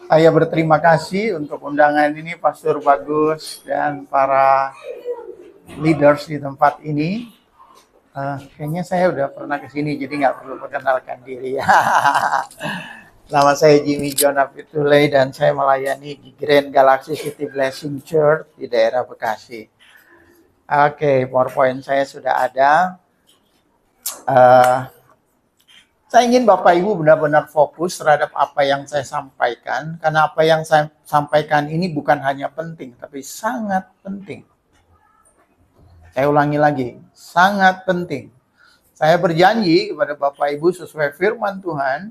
Saya berterima kasih untuk undangan ini, Pastor Bagus dan para leaders di tempat ini. Kayaknya saya udah pernah ke sini, jadi nggak perlu perkenalkan diri. Nama saya Jimmy John Apitule dan saya melayani di Grand Galaxy City Blessing Church di daerah Bekasi. Oke, PowerPoint saya sudah ada. Saya ingin Bapak Ibu benar-benar fokus terhadap apa yang saya sampaikan, karena apa yang saya sampaikan ini bukan hanya penting, tapi sangat penting. Saya ulangi lagi, sangat penting. Saya berjanji kepada Bapak Ibu sesuai firman Tuhan,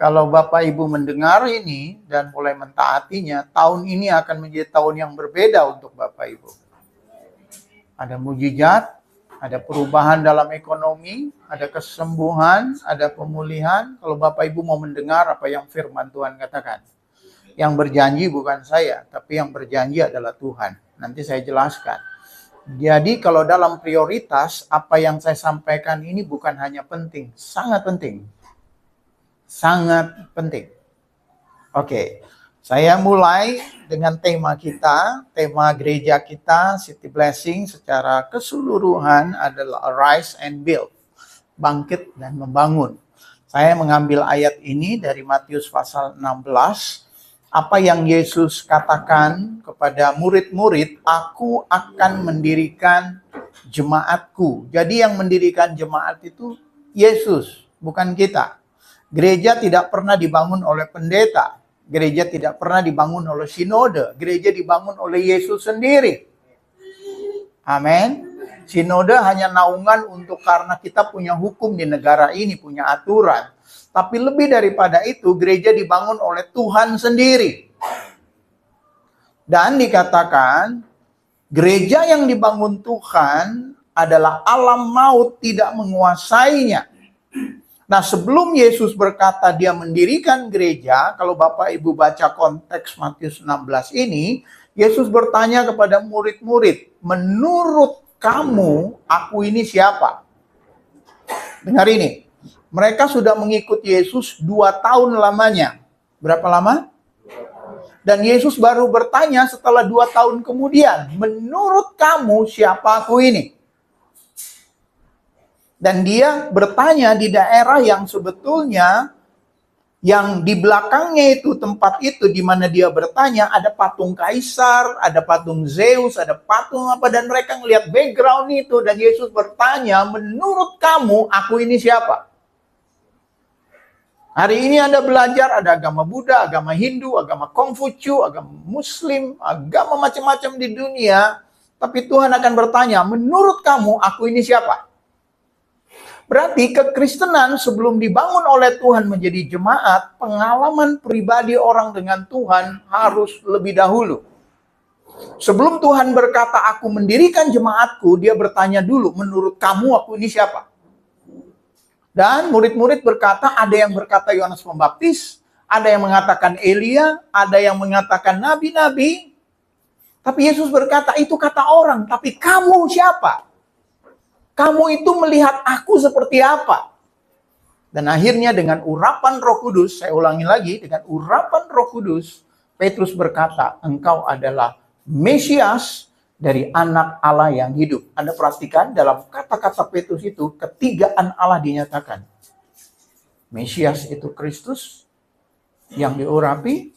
kalau Bapak Ibu mendengar ini dan mulai mentaatinya, tahun ini akan menjadi tahun yang berbeda untuk Bapak Ibu. Ada mujizat, ada perubahan dalam ekonomi, ada kesembuhan, ada pemulihan. Kalau Bapak Ibu mau mendengar apa yang firman Tuhan katakan. Yang berjanji bukan saya, tapi yang berjanji adalah Tuhan. Nanti saya jelaskan. Jadi kalau dalam prioritas, apa yang saya sampaikan ini bukan hanya penting, sangat penting. Sangat penting. Oke. Saya mulai dengan tema kita, tema gereja kita, City Blessing secara keseluruhan adalah Arise and Build, bangkit dan membangun. Saya mengambil ayat ini dari Matius pasal 16, apa yang Yesus katakan kepada murid-murid, aku akan mendirikan jemaatku. Jadi yang mendirikan jemaat itu Yesus, bukan kita. Gereja tidak pernah dibangun oleh pendeta. Gereja tidak pernah dibangun oleh sinode. Gereja dibangun oleh Yesus sendiri. Amin. Sinode hanya naungan untuk karena kita punya hukum di negara ini, punya aturan. Tapi lebih daripada itu, gereja dibangun oleh Tuhan sendiri. Dan dikatakan, gereja yang dibangun Tuhan adalah alam maut tidak menguasainya. Nah, sebelum Yesus berkata dia mendirikan gereja, kalau Bapak Ibu baca konteks Matius 16 ini, Yesus bertanya kepada murid-murid, menurut kamu, aku ini siapa? Dengar ini, mereka sudah mengikuti Yesus 2 tahun lamanya. Berapa lama? Dan Yesus baru bertanya setelah 2 tahun kemudian, menurut kamu siapa aku ini? Dan dia bertanya di daerah yang sebetulnya yang di belakangnya itu, tempat itu di mana dia bertanya, ada patung kaisar, ada patung Zeus, ada patung apa, dan mereka ngelihat background itu, dan Yesus bertanya, menurut kamu aku ini siapa? Hari ini Anda belajar ada agama Buddha, agama Hindu, agama Konghucu, agama Muslim, agama macam-macam di dunia, tapi Tuhan akan bertanya, menurut kamu aku ini siapa? Berarti kekristenan sebelum dibangun oleh Tuhan menjadi jemaat, pengalaman pribadi orang dengan Tuhan harus lebih dahulu. Sebelum Tuhan berkata, aku mendirikan jemaatku, dia bertanya dulu, menurut kamu aku ini siapa? Dan murid-murid berkata, ada yang berkata Yohanes Pembaptis, ada yang mengatakan Elia, ada yang mengatakan nabi-nabi. Tapi Yesus berkata, itu kata orang, tapi kamu siapa? Kamu itu melihat aku seperti apa? Dan akhirnya dengan urapan Roh Kudus, saya ulangi lagi, dengan urapan Roh Kudus, Petrus berkata, engkau adalah Mesias dari anak Allah yang hidup. Anda perhatikan dalam kata-kata Petrus itu, ketigaan Allah dinyatakan. Mesias itu Kristus yang diurapi,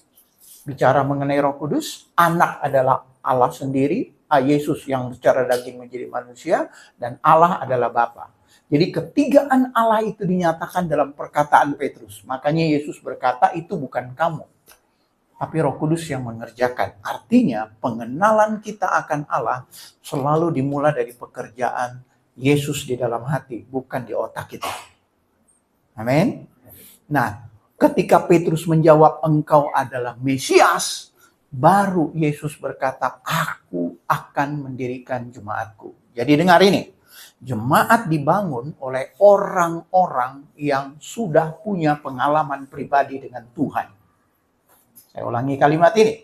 bicara mengenai Roh Kudus, anak adalah Allah sendiri, Yesus yang secara daging menjadi manusia, dan Allah adalah Bapa. Jadi ketigaan Allah itu dinyatakan dalam perkataan Petrus. Makanya Yesus berkata, itu bukan kamu, tapi Roh Kudus yang mengerjakan. Artinya pengenalan kita akan Allah selalu dimulai dari pekerjaan Yesus di dalam hati, bukan di otak kita. Amin. Nah, ketika Petrus menjawab, engkau adalah Mesias, baru Yesus berkata, aku akan mendirikan jemaatku. Jadi dengar ini, jemaat dibangun oleh orang-orang yang sudah punya pengalaman pribadi dengan Tuhan. Saya ulangi kalimat ini.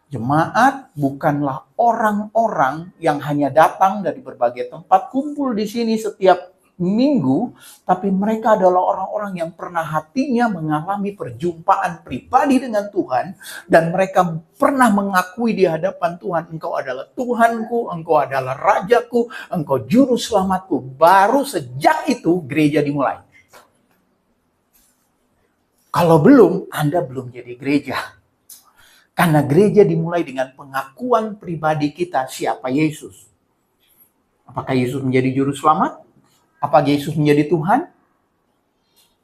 Jemaat bukanlah orang-orang yang hanya datang dari berbagai tempat, kumpul di sini setiap minggu, tapi mereka adalah orang-orang yang pernah hatinya mengalami perjumpaan pribadi dengan Tuhan, dan mereka pernah mengakui di hadapan Tuhan, Engkau adalah Tuhanku, Engkau adalah Rajaku, Engkau Juru Selamatku. Baru sejak itu gereja dimulai. Kalau belum, Anda belum jadi gereja. Karena gereja dimulai dengan pengakuan pribadi kita siapa Yesus. Apakah Yesus menjadi Juru Selamat? Apakah Yesus menjadi Tuhan?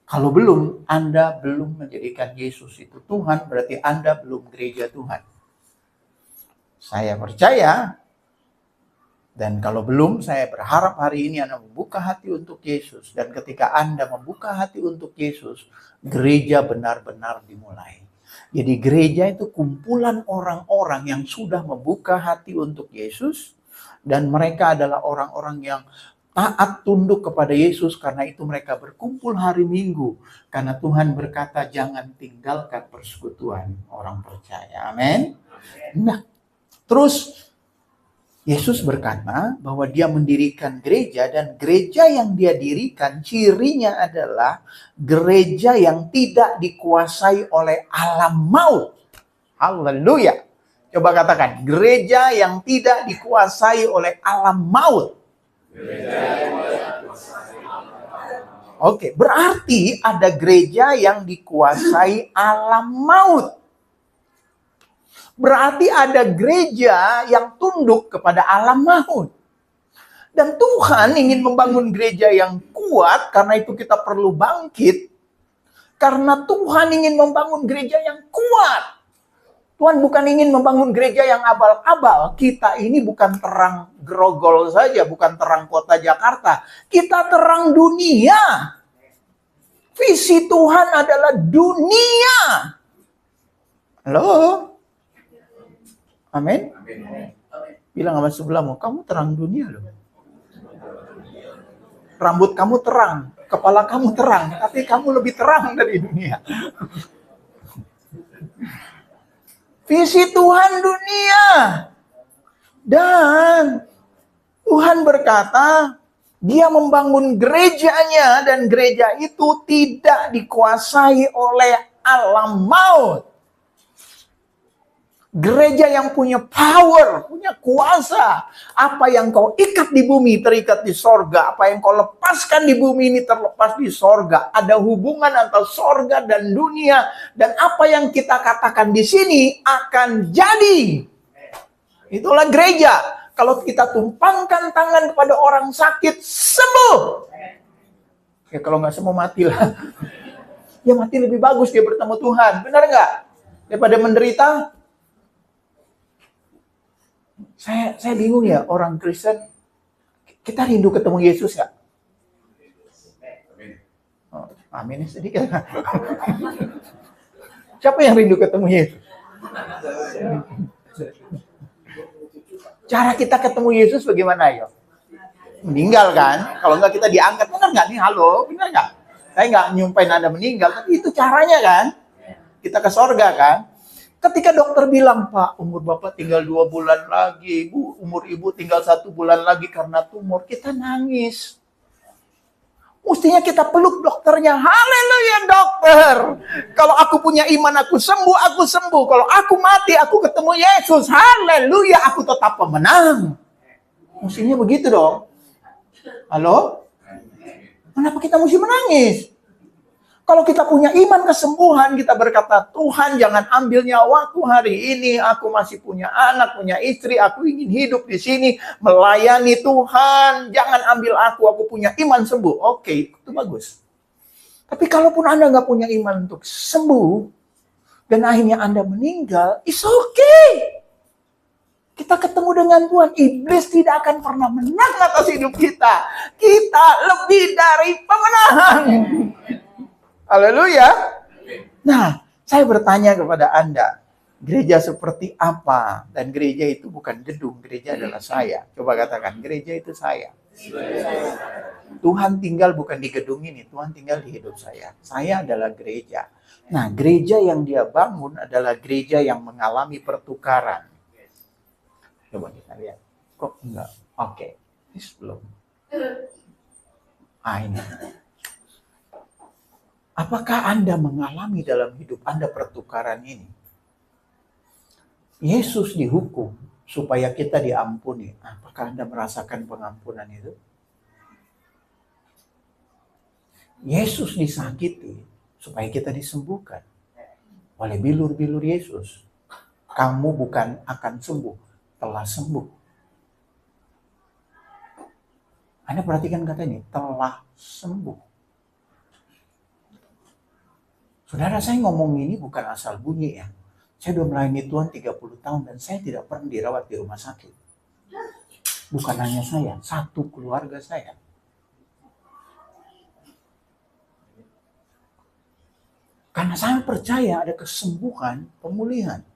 Kalau belum, Anda belum menjadikan Yesus itu Tuhan, berarti Anda belum gereja Tuhan. Saya percaya, dan kalau belum, saya berharap hari ini Anda membuka hati untuk Yesus. Dan ketika Anda membuka hati untuk Yesus, gereja benar-benar dimulai. Jadi gereja itu kumpulan orang-orang yang sudah membuka hati untuk Yesus. Dan mereka adalah orang-orang yang taat tunduk kepada Yesus. Karena itu mereka berkumpul hari Minggu. Karena Tuhan berkata jangan tinggalkan persekutuan orang percaya. Amin. Nah, terus Yesus berkata bahwa dia mendirikan gereja, dan gereja yang dia dirikan cirinya adalah gereja yang tidak dikuasai oleh alam maut. Haleluya. Coba katakan, gereja yang tidak dikuasai oleh alam maut. Oke, berarti ada gereja yang dikuasai alam maut. Berarti ada gereja yang tunduk kepada alam maut. Dan Tuhan ingin membangun gereja yang kuat, karena itu kita perlu bangkit. Karena Tuhan ingin membangun gereja yang kuat. Tuhan bukan ingin membangun gereja yang abal-abal. Kita ini bukan terang Grogol saja, bukan terang kota Jakarta. Kita terang dunia. Visi Tuhan adalah dunia. Halo? Amin. Bilang sama sebelahmu, kamu terang dunia loh. Rambut kamu terang, kepala kamu terang, tapi kamu lebih terang dari dunia. Visi Tuhan dunia. Dan Tuhan berkata, dia membangun gerejanya, dan gereja itu tidak dikuasai oleh alam maut. Gereja yang punya power, punya kuasa. Apa yang kau ikat di bumi terikat di sorga. Apa yang kau lepaskan di bumi ini terlepas di sorga. Ada hubungan antara sorga dan dunia. Dan apa yang kita katakan di sini akan jadi. Itulah gereja. Kalau kita tumpangkan tangan kepada orang sakit, sembuh. Ya kalau nggak sembuh matilah. Ya mati lebih bagus, dia bertemu Tuhan. Benar nggak? Daripada menderita. Saya bingung ya, orang Kristen, kita rindu ketemu Yesus nggak? Oh, amin sedikit. Siapa yang rindu ketemu Yesus? Cara kita ketemu Yesus bagaimana ya? Meninggal kan? Kalau nggak kita diangkat, benar nggak nih? Halo, benar nggak? Saya nggak nyumpain Anda meninggal, tapi itu caranya kan? Kita ke sorga kan? Ketika dokter bilang, Pak, umur Bapak tinggal 2 bulan lagi, Bu, umur Ibu tinggal 1 bulan lagi karena tumor, kita nangis. Mestinya kita peluk dokternya. Haleluya dokter. Kalau aku punya iman, aku sembuh, aku sembuh. Kalau aku mati, aku ketemu Yesus. Haleluya, aku tetap pemenang. Mestinya begitu dong. Halo? Kenapa kita mesti menangis? Kalau kita punya iman kesembuhan, kita berkata, Tuhan jangan ambil nyawaku hari ini. Aku masih punya anak, punya istri. Aku ingin hidup di sini, melayani Tuhan. Jangan ambil aku punya iman sembuh. Oke, itu bagus. Tapi kalaupun Anda nggak punya iman untuk sembuh, dan akhirnya Anda meninggal, it's okay. Kita ketemu dengan Tuhan. Iblis tidak akan pernah menang atas hidup kita. Kita lebih dari pemenang. Haleluya. Nah, saya bertanya kepada Anda, gereja seperti apa? Dan gereja itu bukan gedung, gereja adalah saya. Coba katakan, gereja itu saya. Tuhan tinggal bukan di gedung ini, Tuhan tinggal di hidup saya. Saya adalah gereja. Nah, gereja yang dia bangun adalah gereja yang mengalami pertukaran. Coba kita lihat. Kok enggak? Oke. Ini belum. Ini. Apakah Anda mengalami dalam hidup Anda pertukaran ini? Yesus dihukum supaya kita diampuni. Apakah Anda merasakan pengampunan itu? Yesus disakiti supaya kita disembuhkan oleh bilur-bilur Yesus. Kamu bukan akan sembuh, telah sembuh. Anda perhatikan kata ini, telah sembuh. Saudara, saya ngomong ini bukan asal bunyi ya. Saya sudah melayani Tuhan 30 tahun dan saya tidak pernah dirawat di rumah sakit. Bukan hanya saya, satu keluarga saya. Karena saya percaya ada kesembuhan, pemulihan.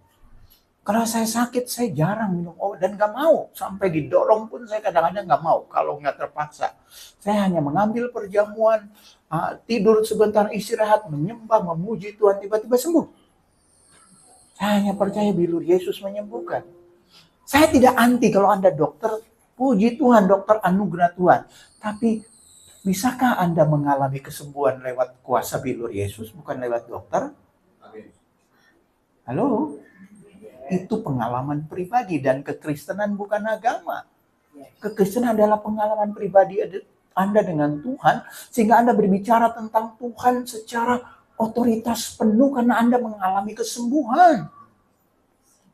Kalau saya sakit, saya jarang minum obat dan gak mau. Sampai didorong pun saya kadang-kadang gak mau kalau gak terpaksa. Saya hanya mengambil perjamuan, tidur sebentar, istirahat, menyembah, memuji Tuhan, tiba-tiba sembuh. Saya hanya percaya bilur Yesus menyembuhkan. Saya tidak anti kalau Anda dokter, puji Tuhan, dokter anugerah Tuhan. Tapi bisakah Anda mengalami kesembuhan lewat kuasa bilur Yesus, bukan lewat dokter? Halo? Itu pengalaman pribadi dan kekristenan bukan agama. Kekristenan adalah pengalaman pribadi Anda dengan Tuhan, sehingga Anda berbicara tentang Tuhan secara otoritas penuh karena Anda mengalami kesembuhan.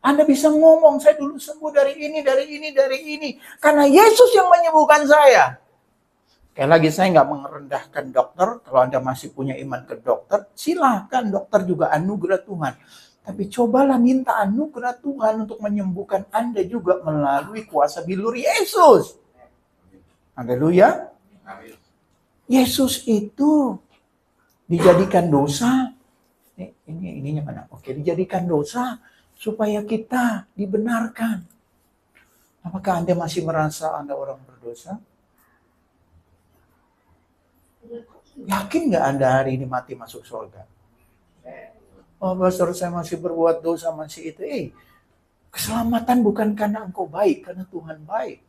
Anda bisa ngomong, saya dulu sembuh dari ini. Karena Yesus yang menyembuhkan saya. Sekali lagi, saya nggak merendahkan dokter. Kalau Anda masih punya iman ke dokter, silahkan, dokter juga anugerah Tuhan. Tapi cobalah minta anugerah Tuhan untuk menyembuhkan Anda juga melalui kuasa bilur Yesus. Haleluya. Yesus itu dijadikan dosa. Ininya mana? Oke, dijadikan dosa supaya kita dibenarkan. Apakah Anda masih merasa Anda orang berdosa? Yakin nggak Anda hari ini mati masuk surga? Oh, pastor, saya masih berbuat dosa, masih itu. Keselamatan bukan karena engkau baik, karena Tuhan baik.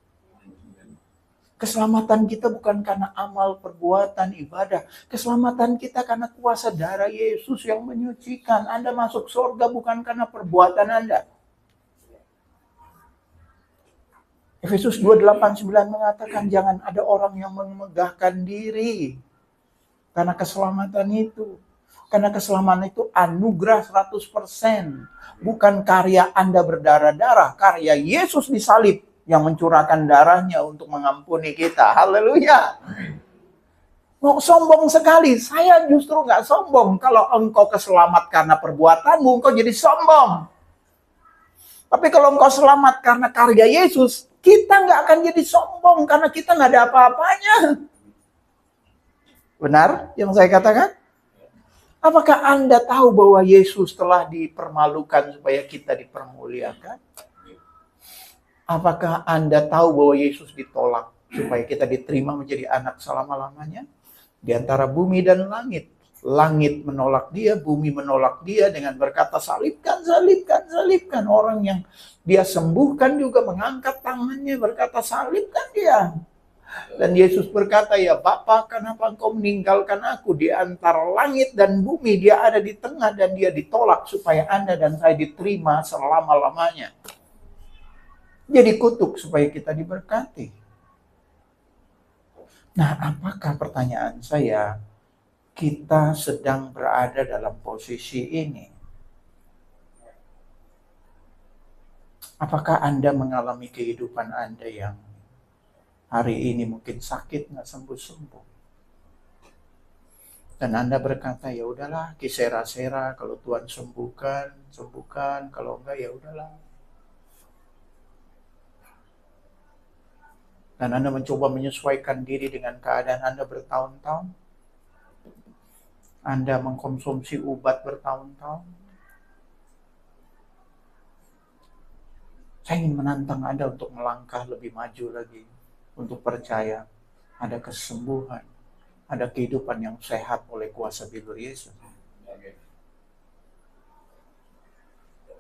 Keselamatan kita bukan karena amal, perbuatan, ibadah. Keselamatan kita karena kuasa darah Yesus yang menyucikan. Anda masuk surga bukan karena perbuatan Anda. Efesus 2:8-9 mengatakan jangan ada orang yang memegahkan diri. Karena keselamatan itu. Karena keselamatan itu anugerah 100%. Bukan karya Anda berdarah-darah. Karya Yesus disalib yang mencurahkan darahnya untuk mengampuni kita. Haleluya. Mau sombong sekali. Saya justru gak sombong. Kalau engkau keselamat karena perbuatanmu, engkau jadi sombong. Tapi kalau engkau selamat karena karya Yesus, kita gak akan jadi sombong. Karena kita gak ada apa-apanya. Benar yang saya katakan? Apakah Anda tahu bahwa Yesus telah dipermalukan supaya kita dipermuliakan? Apakah Anda tahu bahwa Yesus ditolak supaya kita diterima menjadi anak selama-lamanya? Di antara bumi dan langit. Langit menolak dia, bumi menolak dia dengan berkata salibkan, salibkan, salibkan. Orang yang dia sembuhkan juga mengangkat tangannya berkata salibkan dia. Dan Yesus berkata, ya Bapa, kenapa engkau meninggalkan aku di antara langit dan bumi? Dia ada di tengah dan dia ditolak supaya Anda dan saya diterima selama-lamanya. Dia dikutuk supaya kita diberkati. Nah, apakah pertanyaan saya, kita sedang berada dalam posisi ini? Apakah Anda mengalami kehidupan Anda yang hari ini mungkin sakit, nggak sembuh-sembuh. Dan Anda berkata, ya udahlah, kisera-sera, kalau Tuhan sembuhkan, sembuhkan, kalau enggak ya udahlah. Dan Anda mencoba menyesuaikan diri dengan keadaan Anda bertahun-tahun. Anda mengkonsumsi obat bertahun-tahun. Saya ingin menantang Anda untuk melangkah lebih maju lagi. Untuk percaya ada kesembuhan, ada kehidupan yang sehat oleh kuasa bilur Yesus.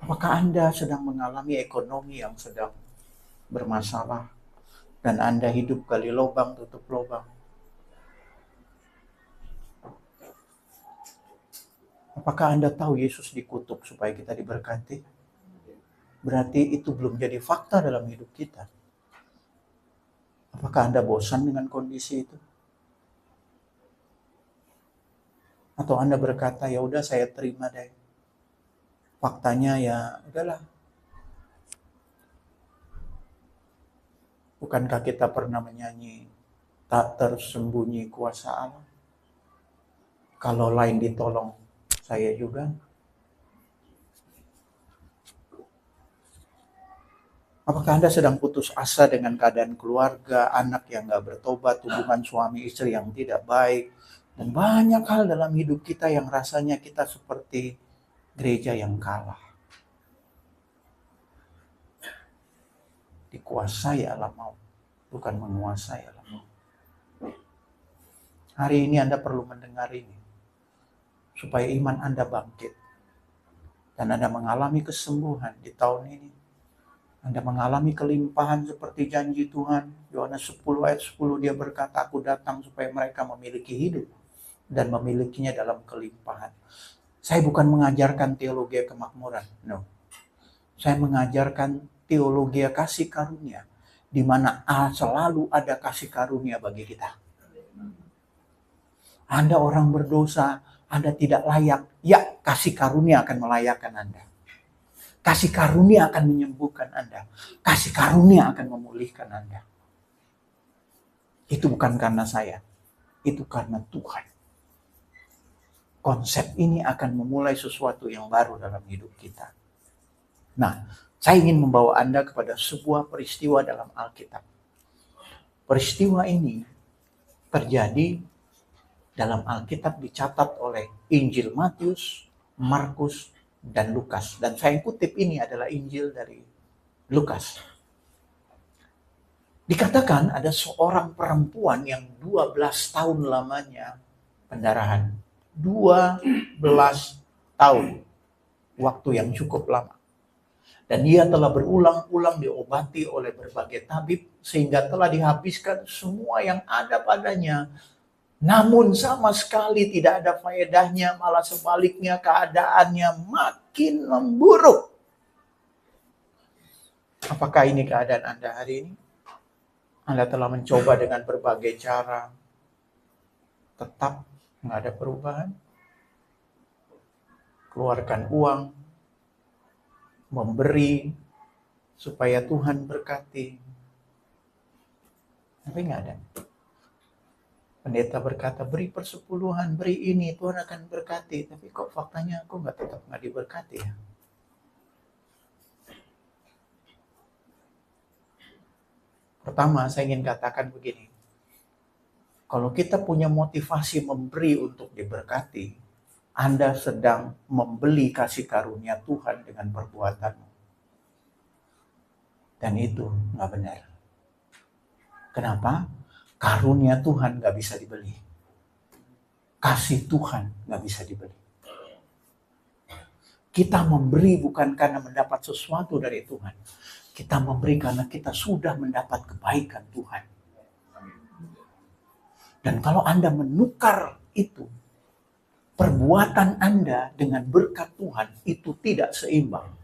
Apakah Anda sedang mengalami ekonomi yang sedang bermasalah dan Anda hidup gali lubang tutup lubang? Apakah Anda tahu Yesus dikutuk supaya kita diberkati? Berarti itu belum jadi fakta dalam hidup kita. Apakah Anda bosan dengan kondisi itu? Atau Anda berkata, ya udah saya terima deh. Faktanya ya udahlah. Bukankah kita pernah menyanyi, tak tersembunyi kuasa Allah? Kalau lain ditolong, saya juga. Apakah Anda sedang putus asa dengan keadaan keluarga, anak yang gak bertobat, hubungan suami istri yang tidak baik, dan banyak hal dalam hidup kita yang rasanya kita seperti gereja yang kalah. Dikuasai alam maut, bukan menguasai alam maut. Hari ini Anda perlu mendengar ini, supaya iman Anda bangkit. Dan Anda mengalami kesembuhan di tahun ini. Anda mengalami kelimpahan seperti janji Tuhan. Yohanes 10 ayat 10 dia berkata, aku datang supaya mereka memiliki hidup. Dan memilikinya dalam kelimpahan. Saya bukan mengajarkan teologi kemakmuran. No. Saya mengajarkan teologi kasih karunia. Di mana selalu ada kasih karunia bagi kita. Anda orang berdosa, Anda tidak layak. Ya, kasih karunia akan melayakkan Anda. Kasih karunia akan menyembuhkan Anda. Kasih karunia akan memulihkan Anda. Itu bukan karena saya. Itu karena Tuhan. Konsep ini akan memulai sesuatu yang baru dalam hidup kita. Nah, saya ingin membawa Anda kepada sebuah peristiwa dalam Alkitab. Peristiwa ini terjadi dalam Alkitab dicatat oleh Injil Matius, Markus, dan Lukas. Dan saya kutip ini adalah Injil dari Lukas. Dikatakan ada seorang perempuan yang 12 tahun lamanya pendarahan. 12 tahun. Waktu yang cukup lama. Dan dia telah berulang-ulang diobati oleh berbagai tabib. Sehingga telah dihabiskan semua yang ada padanya. Namun sama sekali tidak ada faedahnya, malah sebaliknya keadaannya makin memburuk. Apakah ini keadaan Anda hari ini? Anda telah mencoba dengan berbagai cara, tetap nggak ada perubahan. Keluarkan uang, memberi supaya Tuhan berkati. Tapi nggak ada. Pendeta berkata, beri persepuluhan, beri ini, Tuhan akan berkati. Tapi kok faktanya aku tetap nggak diberkati ya. Pertama, saya ingin katakan begini. Kalau kita punya motivasi memberi untuk diberkati, Anda sedang membeli kasih karunia Tuhan dengan perbuatanmu. Dan itu nggak benar. Kenapa? Karunia Tuhan gak bisa dibeli. Kasih Tuhan gak bisa dibeli. Kita memberi bukan karena mendapat sesuatu dari Tuhan. Kita memberi karena kita sudah mendapat kebaikan Tuhan. Dan kalau Anda menukar itu, perbuatan Anda dengan berkat Tuhan itu tidak seimbang.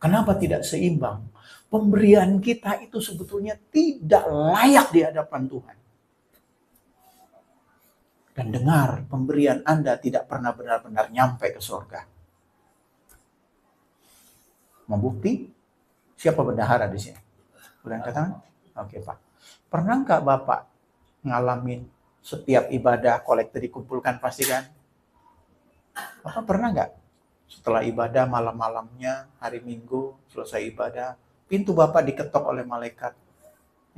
Kenapa tidak seimbang? Pemberian kita itu sebetulnya tidak layak di hadapan Tuhan. Dan dengar, pemberian Anda tidak pernah benar-benar nyampe ke surga. Membukti? Siapa bendahara di sini? Boleh angkat tangan? Oke, Pak. Pernah nggak Bapak ngalamin setiap ibadah kolektor dikumpulkan pasti kan? Bapak pernah nggak? Setelah ibadah malam-malamnya, hari Minggu, selesai ibadah, pintu Bapak diketok oleh malaikat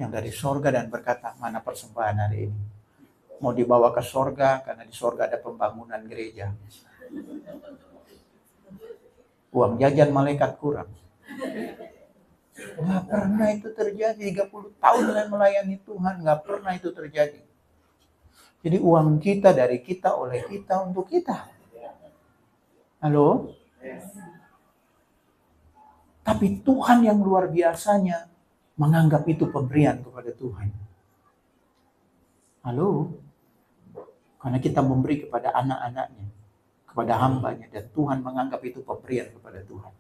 yang dari sorga dan berkata, mana persembahan hari ini? Mau dibawa ke sorga karena di sorga ada pembangunan gereja. Uang jajan malaikat kurang. Nggak pernah itu terjadi. 30 tahun saya melayani Tuhan, nggak pernah itu terjadi. Jadi uang kita dari kita, oleh kita, untuk kita. Halo? Tapi Tuhan yang luar biasanya menganggap itu pemberian kepada Tuhan. Halo? Karena kita memberi kepada anak-anaknya. kepada hambanya, dan Tuhan menganggap itu pemberian kepada Tuhan.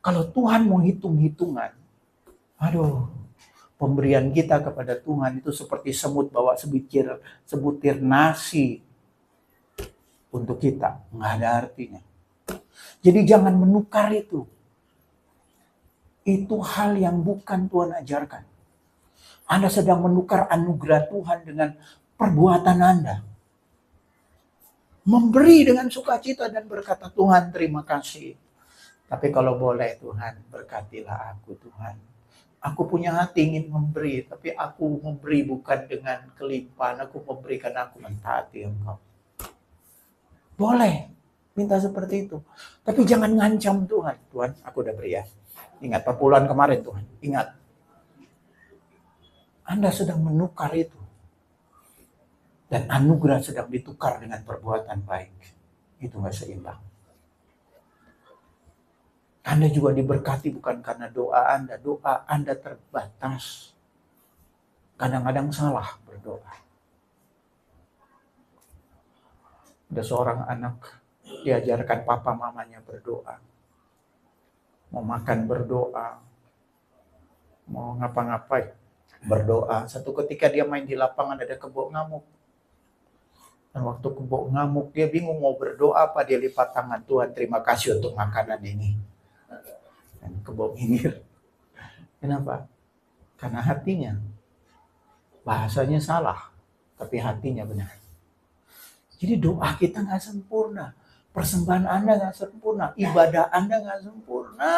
Kalau Tuhan mau hitung-hitungan, aduh, pemberian kita kepada Tuhan itu seperti semut bawa sebutir nasi untuk kita, nggak ada artinya. Jadi jangan menukar itu. Itu hal yang bukan Tuhan ajarkan. Anda sedang menukar anugerah Tuhan dengan perbuatan Anda. Memberi dengan sukacita dan berkata, Tuhan terima kasih. Tapi kalau boleh Tuhan, berkatilah aku Tuhan. Aku punya hati ingin memberi, tapi aku memberi bukan dengan kelimpahan. Aku memberi karena aku mentaati Engkau. Boleh minta seperti itu. Tapi jangan ngancam Tuhan. Tuhan, aku udah beri ya. Ingat perpuluhan kemarin Tuhan. Ingat. Anda sedang menukar itu. Dan anugerah sedang ditukar dengan perbuatan baik. Itu gak seimbang. Anda juga diberkati bukan karena doa Anda terbatas. Kadang-kadang salah berdoa. Ada seorang anak diajarkan papa mamanya berdoa. Mau makan berdoa. Mau ngapa-ngapain berdoa. Satu ketika dia main di lapangan ada kebo ngamuk. Dan waktu kebo ngamuk dia bingung mau berdoa apa, dia lipat tangan, Tuhan terima kasih untuk makanan ini. Dan kebo minggir. Kenapa? Karena hatinya. Bahasanya salah, tapi hatinya benar. Jadi doa kita gak sempurna. Persembahan Anda gak sempurna. Ibadah Anda gak sempurna.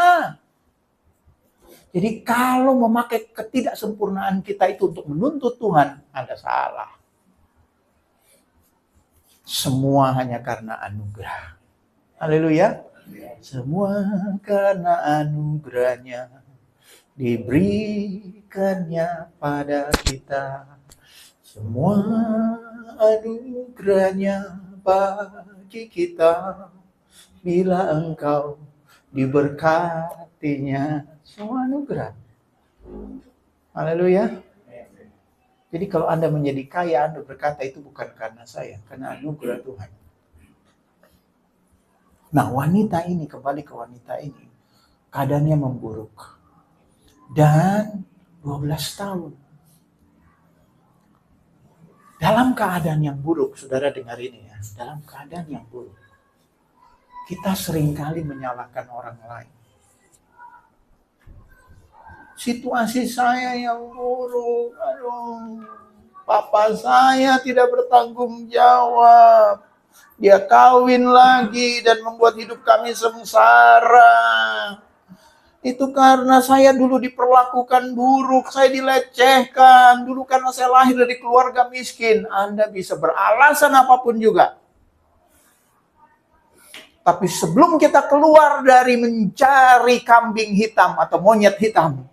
Jadi kalau memakai ketidaksempurnaan kita itu untuk menuntut Tuhan, Anda salah. Semua hanya karena anugerah. Haleluya. Semua karena anugerahnya diberikannya pada kita. Semua anugerahnya bagi kita. Bila engkau diberkatinya, semua anugerah. Haleluya. Jadi kalau Anda menjadi kaya, Anda berkata itu bukan karena saya, karena anugerah Tuhan. Nah, wanita ini, kembali ke wanita ini, keadaannya memburuk. Dan 12 tahun. Dalam keadaan yang buruk, saudara dengar ini ya, dalam keadaan yang buruk, kita seringkali menyalahkan orang lain. Situasi saya yang buruk, aduh, papa saya tidak bertanggung jawab. Dia kawin lagi dan membuat hidup kami sengsara. Itu karena saya dulu diperlakukan buruk, saya dilecehkan. Dulu karena saya lahir dari keluarga miskin. Anda bisa beralasan apapun juga. Tapi sebelum kita keluar dari mencari kambing hitam atau monyet hitam,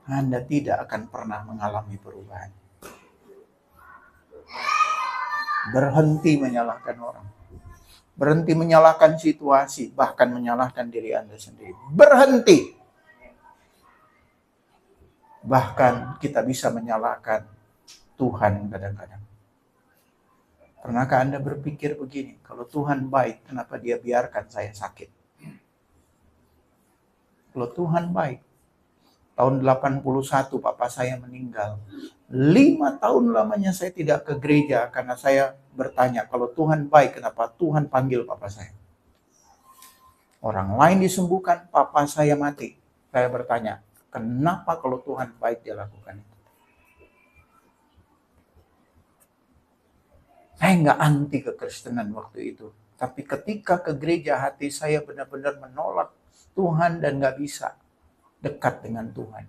Anda tidak akan pernah mengalami perubahan. Berhenti menyalahkan orang. Berhenti menyalahkan situasi, bahkan menyalahkan diri Anda sendiri. Berhenti. Bahkan kita bisa menyalahkan Tuhan kadang-kadang. Pernahkah Anda berpikir begini, kalau Tuhan baik, kenapa dia biarkan saya sakit? Kalau Tuhan baik, tahun 81 papa saya meninggal. 5 tahun lamanya saya tidak ke gereja karena saya bertanya, kalau Tuhan baik, kenapa Tuhan panggil papa saya? Orang lain disembuhkan, papa saya mati. Saya bertanya, kenapa kalau Tuhan baik dia lakukan itu? Saya nggak anti kekristenan waktu itu. Tapi ketika ke gereja, hati saya benar-benar menolak Tuhan dan nggak bisa dekat dengan Tuhan.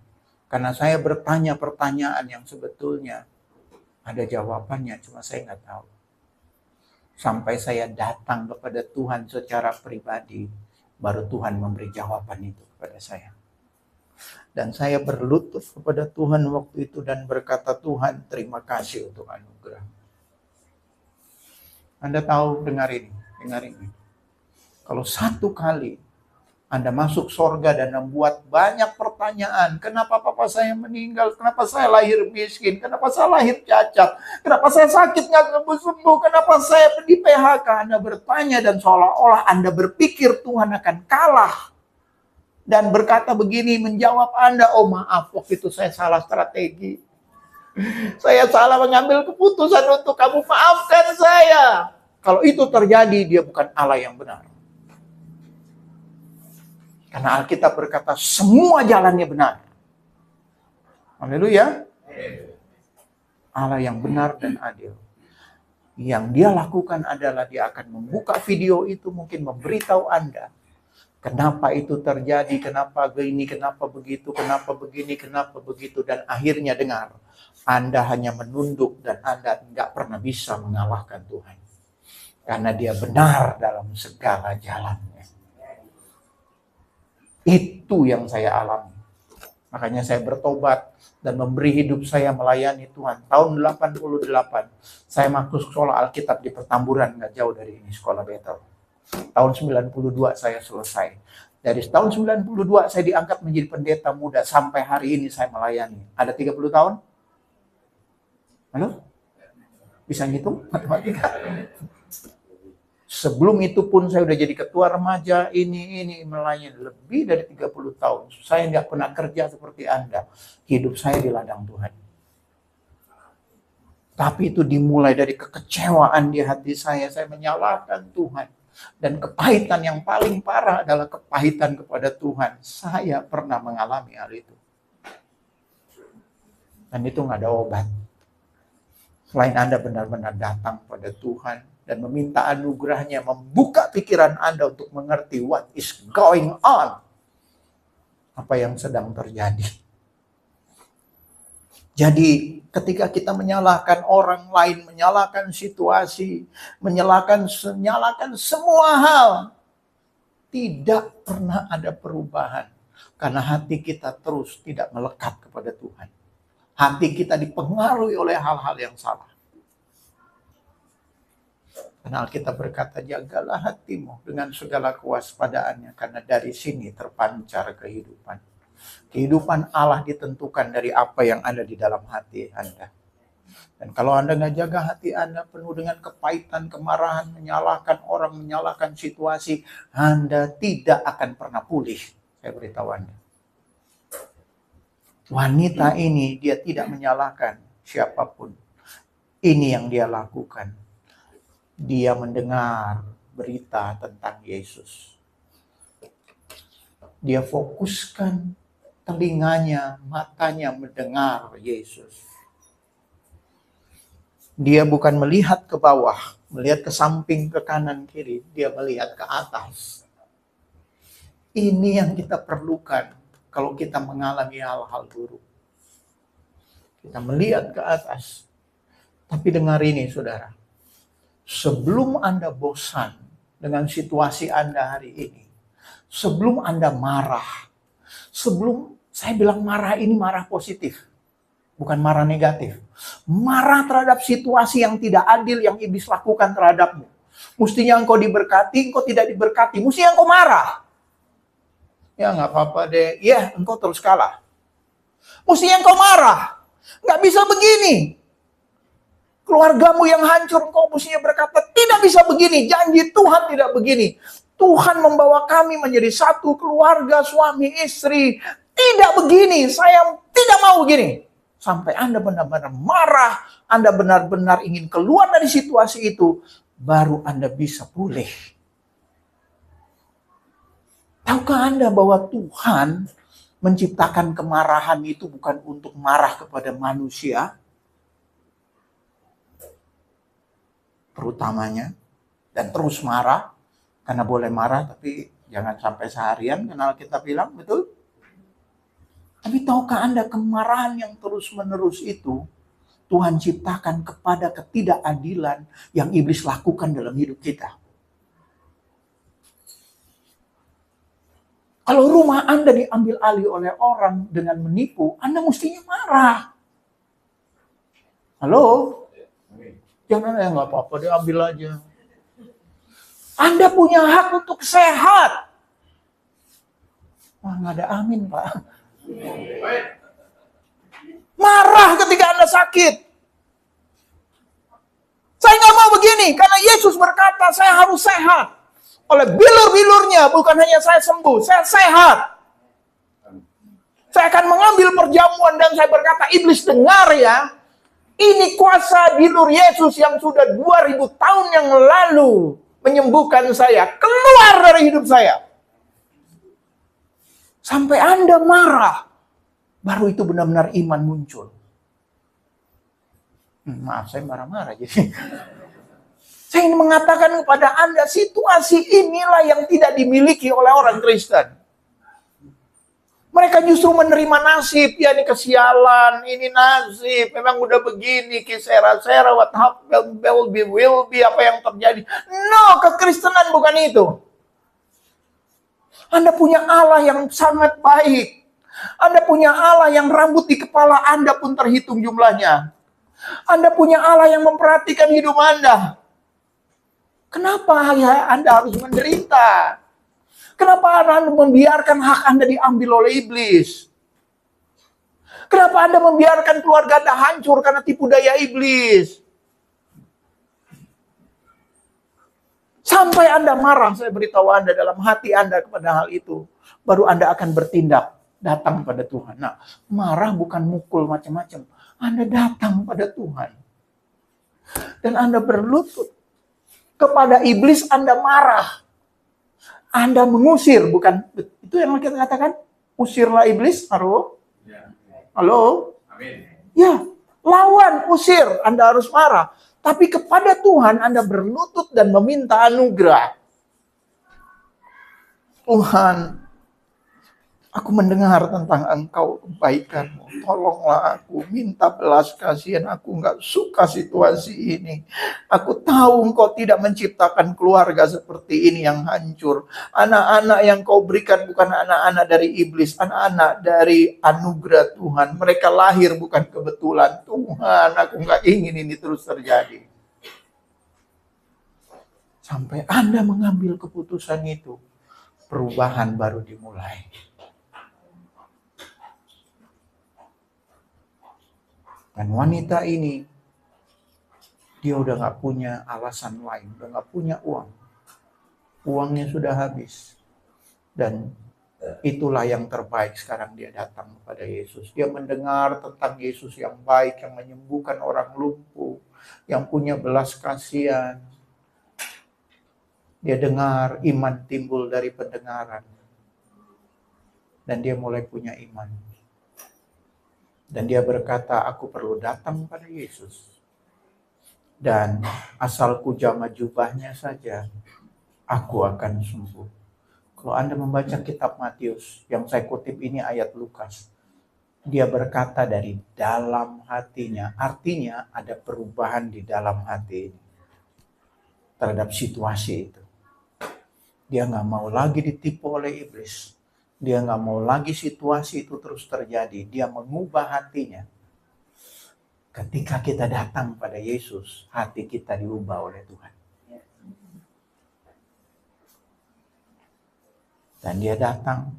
Karena saya bertanya pertanyaan yang sebetulnya ada jawabannya, cuma saya nggak tahu. Sampai saya datang kepada Tuhan secara pribadi, baru Tuhan memberi jawaban itu kepada saya. Dan saya berlutut kepada Tuhan waktu itu dan berkata, Tuhan terima kasih untuk anugerah. Anda tahu, dengar ini. Kalau satu kali Anda masuk surga dan membuat banyak pertanyaan. Kenapa papa saya meninggal? Kenapa saya lahir miskin? Kenapa saya lahir cacat? Kenapa saya sakit nggak sembuh-sembuh? Kenapa saya di PHK? Anda bertanya dan seolah-olah Anda berpikir Tuhan akan kalah. Dan berkata begini, menjawab Anda, oh maaf, waktu itu saya salah strategi. Saya salah mengambil keputusan untuk kamu, maafkan saya. Kalau itu terjadi, dia bukan Allah yang benar. Karena Alkitab berkata semua jalannya benar. Haleluya. Allah yang benar dan adil. Yang dia lakukan adalah dia akan membuka video itu, mungkin memberitahu Anda. Kenapa itu terjadi, kenapa begini, kenapa begitu, kenapa begini, kenapa begitu. Dan akhirnya dengar, Anda hanya menunduk dan Anda tidak pernah bisa mengalahkan Tuhan. Karena dia benar dalam segala jalannya. Itu yang saya alami. Makanya saya bertobat dan memberi hidup saya melayani Tuhan. Tahun 88, saya masuk sekolah Alkitab di Petamburan, nggak jauh dari ini, sekolah Betel. Tahun 92 saya selesai. Dari tahun 92 saya diangkat menjadi pendeta muda. Sampai hari ini saya melayani. Ada 30 tahun? Halo? Bisa ngitung matematika? Sebelum itu pun saya udah jadi ketua remaja, ini melayani lebih dari 30 tahun. Saya nggak pernah kerja seperti Anda. Hidup saya di ladang Tuhan. Tapi itu dimulai dari kekecewaan di hati saya menyalahkan Tuhan. Dan kepahitan yang paling parah adalah kepahitan kepada Tuhan. Saya pernah mengalami hal itu. Dan itu nggak ada obat. Selain Anda benar-benar datang pada Tuhan dan meminta anugerahnya, membuka pikiran Anda untuk mengerti what is going on. Apa yang sedang terjadi. Jadi ketika kita menyalahkan orang lain, menyalahkan situasi, menyalahkan semua hal, tidak pernah ada perubahan. Karena hati kita terus tidak melekat kepada Tuhan. Hati kita dipengaruhi oleh hal-hal yang salah. Karena Alkitab berkata, jagalah hatimu dengan segala kewaspadaannya, karena dari sini terpancar kehidupan. Kehidupan Allah ditentukan dari apa yang ada di dalam hati Anda. Dan kalau Anda nggak jaga hati Anda penuh dengan kepahitan, kemarahan, menyalahkan orang, menyalahkan situasi, Anda tidak akan pernah pulih. Saya beritahu Anda. Wanita ini dia tidak menyalahkan siapapun. Ini yang dia lakukan. Dia mendengar berita tentang Yesus. Dia fokuskan telinganya, matanya mendengar Yesus. Dia bukan melihat ke bawah, melihat ke samping, ke kanan, kiri. Dia melihat ke atas. Ini yang kita perlukan kalau kita mengalami hal-hal buruk. Kita melihat ke atas. Tapi dengar ini, saudara. Sebelum Anda bosan dengan situasi Anda hari ini, sebelum Anda marah, saya bilang marah ini marah positif, bukan marah negatif. Marah terhadap situasi yang tidak adil yang iblis lakukan terhadapmu. Mestinya engkau diberkati, engkau tidak diberkati. Mestinya engkau marah. Ya nggak apa-apa deh, ya engkau terus kalah. Mestinya engkau marah. Nggak bisa begini. Keluargamu yang hancur, engkau mestinya berkata, tidak bisa begini, janji Tuhan tidak begini. Tuhan membawa kami menjadi satu keluarga, suami, istri. Tidak begini, saya tidak mau begini. Sampai Anda benar-benar marah, Anda benar-benar ingin keluar dari situasi itu, baru Anda bisa pulih. Tahukah Anda bahwa Tuhan menciptakan kemarahan itu bukan untuk marah kepada manusia, terutamanya, dan terus marah, karena boleh marah tapi jangan sampai seharian, karena kita bilang, betul? Tapi tahukah Anda kemarahan yang terus-menerus itu Tuhan ciptakan kepada ketidakadilan yang iblis lakukan dalam hidup kita. Kalau rumah Anda diambil alih oleh orang dengan menipu, Anda mestinya marah. Halo? Jangan, nggak apa-apa, dia ambil aja. Anda punya hak untuk sehat. Wah, nggak ada amin, Pak. Marah ketika Anda sakit. Saya nggak mau begini, karena Yesus berkata, saya harus sehat. Oleh bilur-bilurnya, bukan hanya saya sembuh, saya sehat. Saya akan mengambil perjamuan dan saya berkata, iblis dengar ya. Ini kuasa bilur Yesus yang sudah 2000 tahun yang lalu menyembuhkan saya. Keluar dari hidup saya. Sampai Anda marah. Baru itu benar-benar iman muncul. Maaf, saya marah-marah jadi. Saya ingin mengatakan kepada Anda, situasi inilah yang tidak dimiliki oleh orang Kristen. Mereka justru menerima nasib, ya ini kesialan, ini nasib, memang udah begini, kisera-sera, what happened, will be, apa yang terjadi. No, kekristenan bukan itu. Anda punya Allah yang sangat baik. Anda punya Allah yang rambut di kepala Anda pun terhitung jumlahnya. Anda punya Allah yang memperhatikan hidup Anda. Kenapa ya Anda harus menderita? Kenapa Anda membiarkan hak Anda diambil oleh iblis? Kenapa Anda membiarkan keluarga Anda hancur karena tipu daya iblis? Sampai Anda marah, saya beritahu Anda dalam hati Anda kepada hal itu. Baru Anda akan bertindak, datang pada Tuhan. Nah, marah bukan mukul macam-macam. Anda datang pada Tuhan. Dan Anda berlutut. Kepada iblis Anda marah. Anda mengusir, bukan itu yang kita katakan? Usirlah iblis, halo? Halo? Amin. Ya, lawan, usir, Anda harus marah. Tapi kepada Tuhan Anda berlutut dan meminta anugerah. Tuhan, aku mendengar tentang Engkau, kebaikan-Mu. Tolonglah aku, minta belas kasihan. Aku nggak suka situasi ini. Aku tahu Engkau tidak menciptakan keluarga seperti ini yang hancur. Anak-anak yang Kau berikan bukan anak-anak dari iblis, anak-anak dari anugerah Tuhan. Mereka lahir bukan kebetulan. Tuhan, aku nggak ingin ini terus terjadi. Sampai Anda mengambil keputusan itu, perubahan baru dimulai. Dan wanita ini, dia udah gak punya alasan lain, udah gak punya uang. Uangnya sudah habis. Dan itulah yang terbaik sekarang dia datang kepada Yesus. Dia mendengar tentang Yesus yang baik, yang menyembuhkan orang lumpuh, yang punya belas kasihan. Dia dengar iman timbul dari pendengaran. Dan dia mulai punya iman. Dan dia berkata, aku perlu datang pada Yesus. Dan asal ku jamah jubahnya saja, aku akan sembuh. Kalau Anda membaca kitab Matius, yang saya kutip ini ayat Lukas. Dia berkata dari dalam hatinya, artinya ada perubahan di dalam hati ini. Terhadap situasi itu. Dia gak mau lagi ditipu oleh iblis. Dia gak mau lagi situasi itu terus terjadi. Dia mengubah hatinya. Ketika kita datang pada Yesus, hati kita diubah oleh Tuhan. Dan dia datang.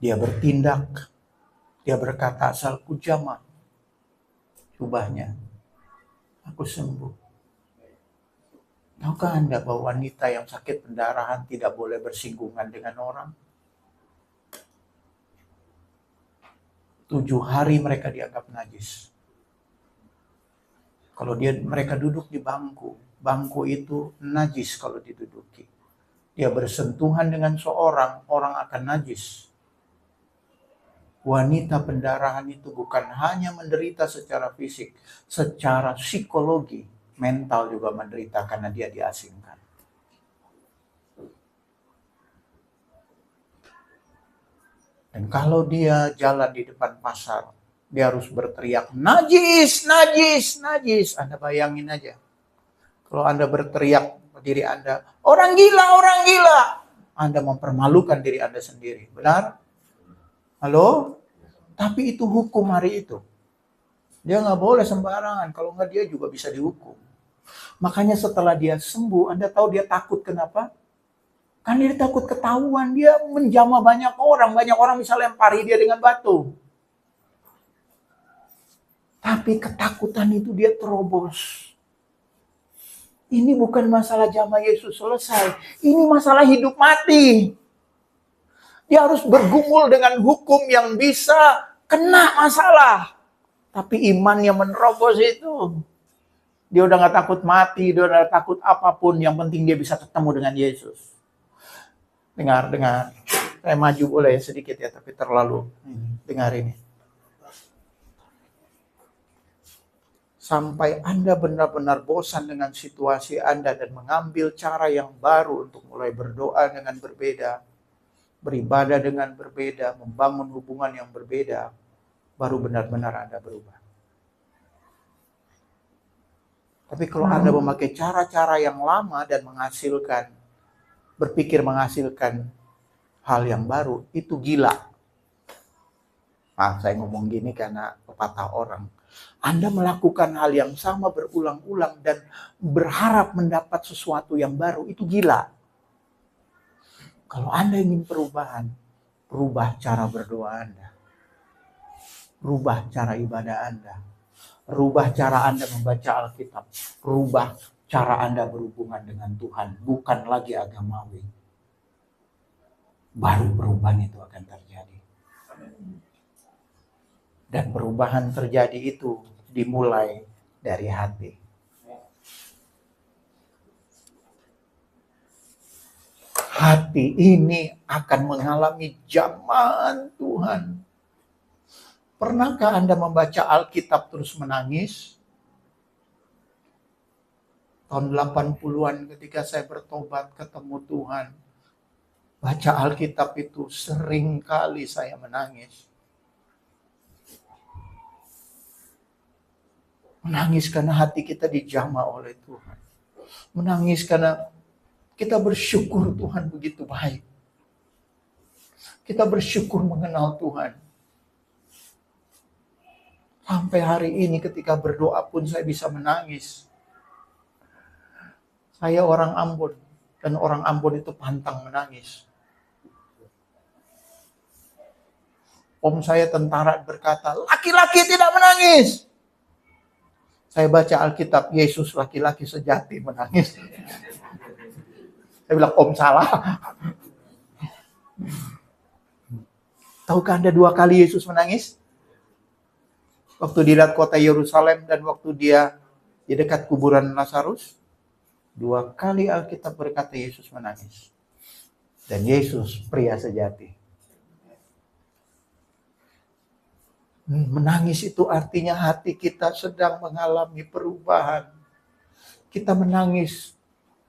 Dia bertindak. Dia berkata, asal ku jamah jubahnya, aku sembuh. Tahukah Anda bahwa wanita yang sakit pendarahan tidak boleh bersinggungan dengan orang? 7 hari mereka dianggap najis. Kalau mereka duduk di bangku itu najis kalau diduduki. Dia bersentuhan dengan seorang, orang akan najis. Wanita pendarahan itu bukan hanya menderita secara fisik, secara psikologi, mental juga menderita karena dia diasingkan. Dan kalau dia jalan di depan pasar, dia harus berteriak, najis, najis, najis. Anda bayangin aja. Kalau Anda berteriak diri Anda, orang gila, orang gila. Anda mempermalukan diri Anda sendiri. Benar? Halo? Tapi itu hukum hari itu. Dia nggak boleh sembarangan. Kalau nggak dia juga bisa dihukum. Makanya setelah dia sembuh, Anda tahu dia takut kenapa? Karena dia takut ketahuan, dia menjamah banyak orang bisa lempari dia dengan batu. Tapi ketakutan itu dia terobos. Ini bukan masalah jamah Yesus selesai. Ini masalah hidup mati. Dia harus bergumul dengan hukum yang bisa kena masalah. Tapi imannya menerobos itu. Dia udah gak takut mati, dia udah gak takut apapun. Yang penting dia bisa ketemu dengan Yesus. Dengar. Saya maju boleh sedikit ya, tapi terlalu. Dengar ini. Sampai Anda benar-benar bosan dengan situasi Anda dan mengambil cara yang baru untuk mulai berdoa dengan berbeda, beribadah dengan berbeda, membangun hubungan yang berbeda, baru benar-benar Anda berubah. Tapi kalau Anda memakai cara-cara yang lama dan berpikir menghasilkan hal yang baru, itu gila. Saya ngomong gini karena pepatah orang. Anda melakukan hal yang sama berulang-ulang dan berharap mendapat sesuatu yang baru, itu gila. Kalau Anda ingin perubahan, rubah cara berdoa Anda. Rubah cara ibadah Anda. Rubah cara Anda membaca Alkitab. Rubah cara Anda berhubungan dengan Tuhan. Bukan lagi agamawi. Baru perubahan itu akan terjadi. Dan perubahan terjadi itu dimulai dari hati. Hati ini akan mengalami jamahan Tuhan. Pernahkah Anda membaca Alkitab terus menangis? Tahun 80-an ketika saya bertobat ketemu Tuhan. Baca Alkitab itu sering kali saya menangis. Menangis karena hati kita dijamah oleh Tuhan. Menangis karena kita bersyukur Tuhan begitu baik. Kita bersyukur mengenal Tuhan. Sampai hari ini ketika berdoa pun saya bisa menangis. Saya orang Ambon. Dan orang Ambon itu pantang menangis. Om saya tentara berkata, laki-laki tidak menangis. Saya baca Alkitab, Yesus laki-laki sejati menangis. Saya bilang, Om salah. Tahukah Anda 2 kali Yesus menangis? Waktu dilihat kota Yerusalem dan waktu dia di dekat kuburan Lazarus. 2 kali Alkitab berkata Yesus menangis. Dan Yesus pria sejati. Menangis itu artinya hati kita sedang mengalami perubahan. Kita menangis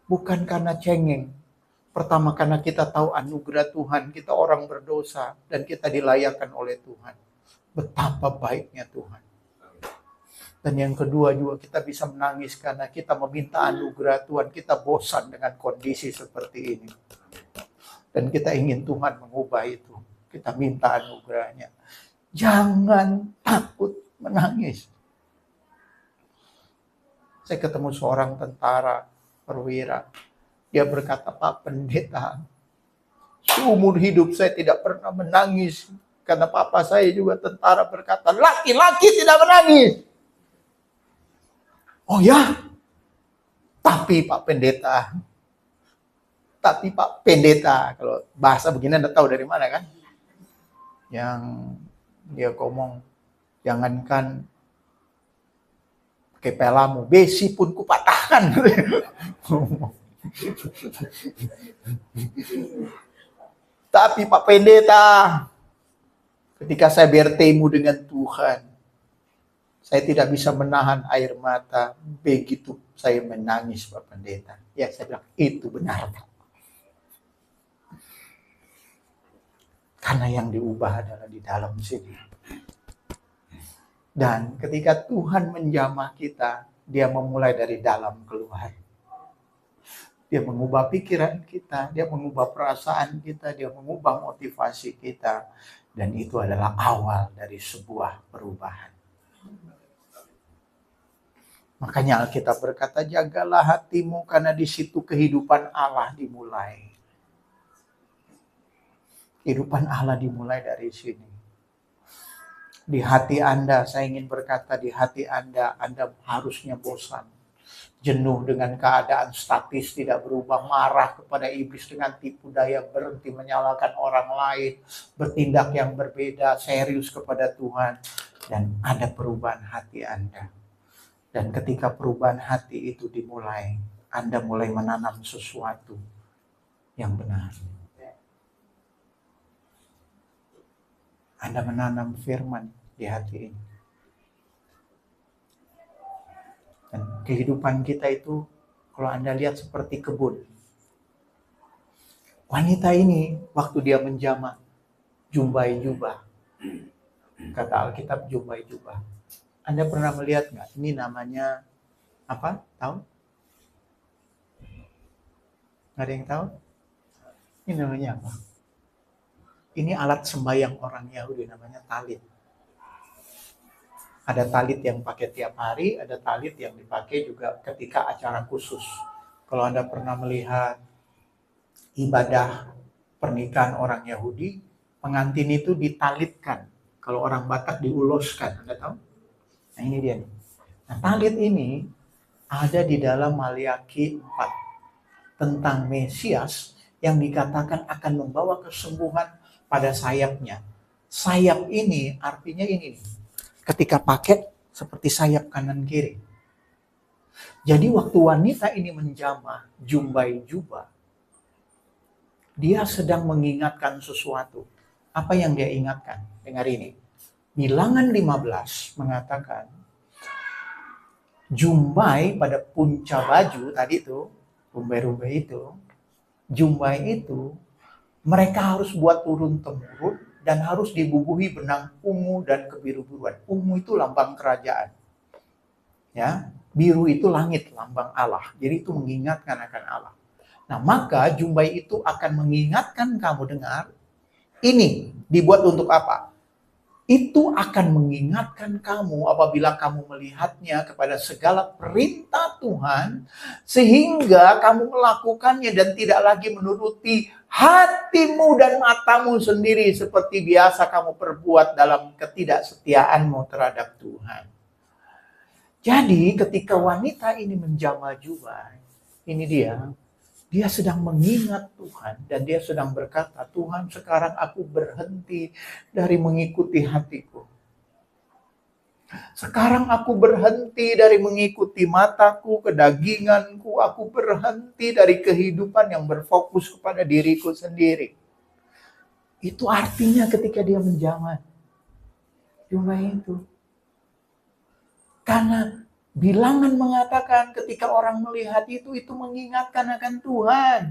bukan karena cengeng. Pertama karena kita tahu anugerah Tuhan. Kita orang berdosa dan kita dilayakkan oleh Tuhan. Betapa baiknya Tuhan. Dan yang kedua juga kita bisa menangis karena kita meminta anugerah Tuhan. Kita bosan dengan kondisi seperti ini. Dan kita ingin Tuhan mengubah itu. Kita minta anugerahnya. Jangan takut menangis. Saya ketemu seorang tentara perwira. Dia berkata, Pak Pendeta, seumur hidup saya tidak pernah menangis. Karena papa saya juga tentara berkata, laki-laki tidak menangis. Oh ya? Tapi Pak Pendeta, kalau bahasa begini Anda tahu dari mana kan? Yang dia ngomong, jangankan pakai pelamu, besi pun kupatahkan. Tapi Pak Pendeta, ketika saya bertemu dengan Tuhan, saya tidak bisa menahan air mata. Begitu saya menangis Pak Pendeta. Ya saya bilang, itu benar. Karena yang diubah adalah di dalam sini. Dan ketika Tuhan menjamah kita, dia memulai dari dalam keluar. Dia mengubah pikiran kita, dia mengubah perasaan kita, dia mengubah motivasi kita. Dan itu adalah awal dari sebuah perubahan. Makanya Alkitab berkata, jagalah hatimu karena di situ kehidupan Allah dimulai. Kehidupan Allah dimulai dari sini. Di hati Anda, saya ingin berkata, di hati Anda harusnya bosan, jenuh dengan keadaan statis, tidak berubah, marah kepada iblis dengan tipu daya, berhenti menyalahkan orang lain, bertindak yang berbeda, serius kepada Tuhan, dan ada perubahan hati Anda. Dan ketika perubahan hati itu dimulai, Anda mulai menanam sesuatu yang benar. Anda menanam firman di hati ini. Dan kehidupan kita itu, kalau Anda lihat seperti kebun. Wanita ini, waktu dia menjamah, jumbai jubah. Kata Alkitab, jumbai jubah. Anda pernah melihat nggak? Ini namanya apa? Tahu? Ada yang tahu? Ini namanya apa? Ini alat sembahyang orang Yahudi, namanya talit. Ada talit yang pakai tiap hari, ada talit yang dipakai juga ketika acara khusus. Kalau Anda pernah melihat ibadah pernikahan orang Yahudi, pengantin itu ditalitkan. Kalau orang Batak diuloskan, Anda tahu? Nah ini dia. Nah talit ini ada di dalam Maliaki 4 tentang Mesias yang dikatakan akan membawa kesembuhan pada sayapnya. Sayap ini artinya ini nih. Ketika pakai seperti sayap kanan kiri. Jadi waktu wanita ini menjamah jumbai jubah, dia sedang mengingatkan sesuatu. Apa yang dia ingatkan? Dengar ini. Bilangan 15 mengatakan jumbai pada punca baju tadi itu, rumbai-rumbai itu, jumbai itu mereka harus buat turun-temurun dan harus dibubuhi benang ungu dan kebiru-biruan. Ungu itu lambang kerajaan. Ya, biru itu langit, lambang Allah. Jadi itu mengingatkan akan Allah. Nah, maka jumbai itu akan mengingatkan kamu, dengar. Ini dibuat untuk apa? Itu akan mengingatkan kamu apabila kamu melihatnya kepada segala perintah Tuhan, sehingga kamu melakukannya dan tidak lagi menuruti hatimu dan matamu sendiri seperti biasa kamu perbuat dalam ketidaksetiaanmu terhadap Tuhan. Jadi ketika wanita ini menjamah jubah, ini dia sedang mengingat Tuhan dan dia sedang berkata, Tuhan sekarang aku berhenti dari mengikuti hatiku. Sekarang aku berhenti dari mengikuti mataku, kedaginganku. Aku berhenti dari kehidupan yang berfokus kepada diriku sendiri. Itu artinya ketika dia menjamah jubah itu. Karena Bilangan mengatakan ketika orang melihat itu mengingatkan akan Tuhan.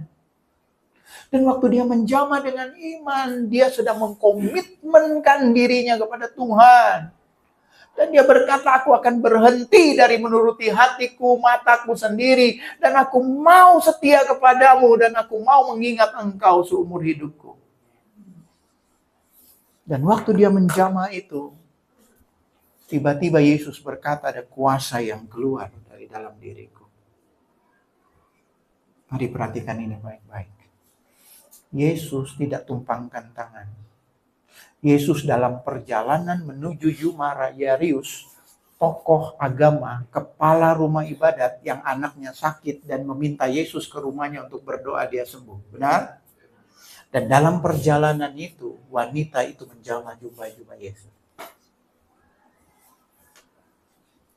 Dan waktu dia menjamah dengan iman, dia sedang mengkomitmenkan dirinya kepada Tuhan. Dan dia berkata, aku akan berhenti dari menuruti hatiku, mataku sendiri. Dan aku mau setia kepadamu dan aku mau mengingat engkau seumur hidupku. Dan waktu dia menjamah itu, tiba-tiba Yesus berkata ada kuasa yang keluar dari dalam diriku. Mari perhatikan ini baik-baik. Yesus tidak tumpangkan tangan. Yesus dalam perjalanan menuju Yuma Yairus, tokoh agama, kepala rumah ibadat yang anaknya sakit dan meminta Yesus ke rumahnya untuk berdoa dia sembuh. Benar? Dan dalam perjalanan itu, wanita itu menjamah jubah Yesus.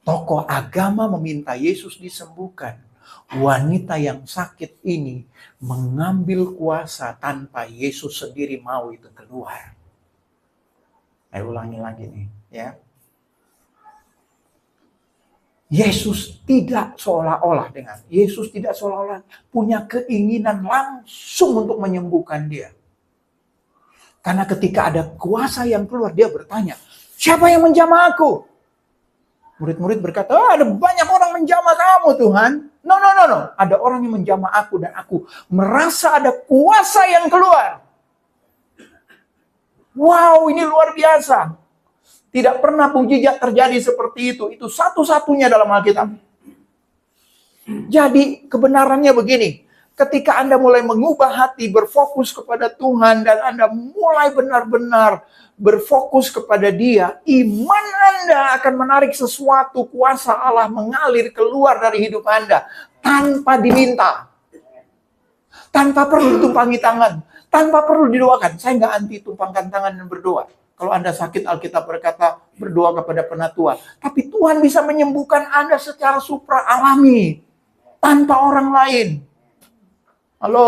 Tokoh agama meminta Yesus disembuhkan. Wanita yang sakit ini mengambil kuasa tanpa Yesus sendiri mau itu keluar. Saya ulangi lagi nih, ya. Yesus tidak seolah-olah punya keinginan langsung untuk menyembuhkan dia. Karena ketika ada kuasa yang keluar, dia bertanya, siapa yang menjamah aku? Murid-murid berkata, ada banyak orang menjamah kamu Tuhan. No. Ada orang yang menjamah aku dan aku merasa ada kuasa yang keluar. Wow, ini luar biasa. Tidak pernah mukjizat terjadi seperti itu. Itu satu-satunya dalam Alkitab. Jadi kebenarannya begini. Ketika Anda mulai mengubah hati, berfokus kepada Tuhan, dan Anda mulai benar-benar berfokus kepada Dia, iman Anda akan menarik sesuatu, kuasa Allah mengalir keluar dari hidup Anda tanpa diminta. Tanpa perlu tumpangi tangan, tanpa perlu didoakan. Saya nggak anti tumpangkan tangan dan berdoa. Kalau Anda sakit, Alkitab berkata berdoa kepada penatua. Tapi Tuhan bisa menyembuhkan Anda secara supra alami, tanpa orang lain. Halo?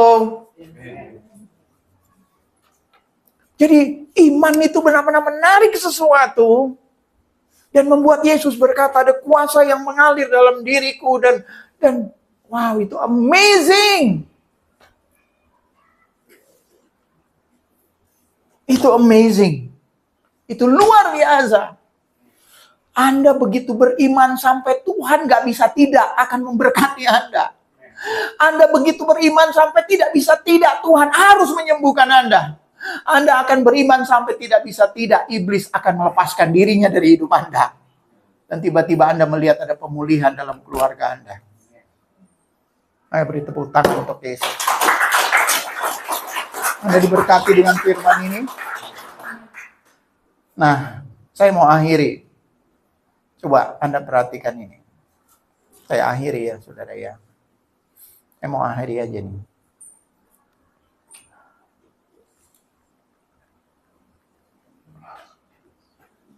Jadi iman itu benar-benar menarik sesuatu dan membuat Yesus berkata ada kuasa yang mengalir dalam diriku dan wow, itu amazing. Itu amazing. Itu luar biasa. Anda begitu beriman sampai Tuhan gak bisa tidak akan memberkati Anda. Anda begitu beriman sampai tidak bisa tidak, Tuhan harus menyembuhkan Anda. Anda akan beriman sampai tidak bisa tidak, iblis akan melepaskan dirinya dari hidup Anda. Dan tiba-tiba Anda melihat ada pemulihan dalam keluarga Anda. Ayo beri tepuk tangan untuk Yesus. Anda diberkati dengan firman ini. Nah, saya mau akhiri. Coba Anda perhatikan ini. Saya akhiri ya, saudara ya. Saya mau akhiri aja nih.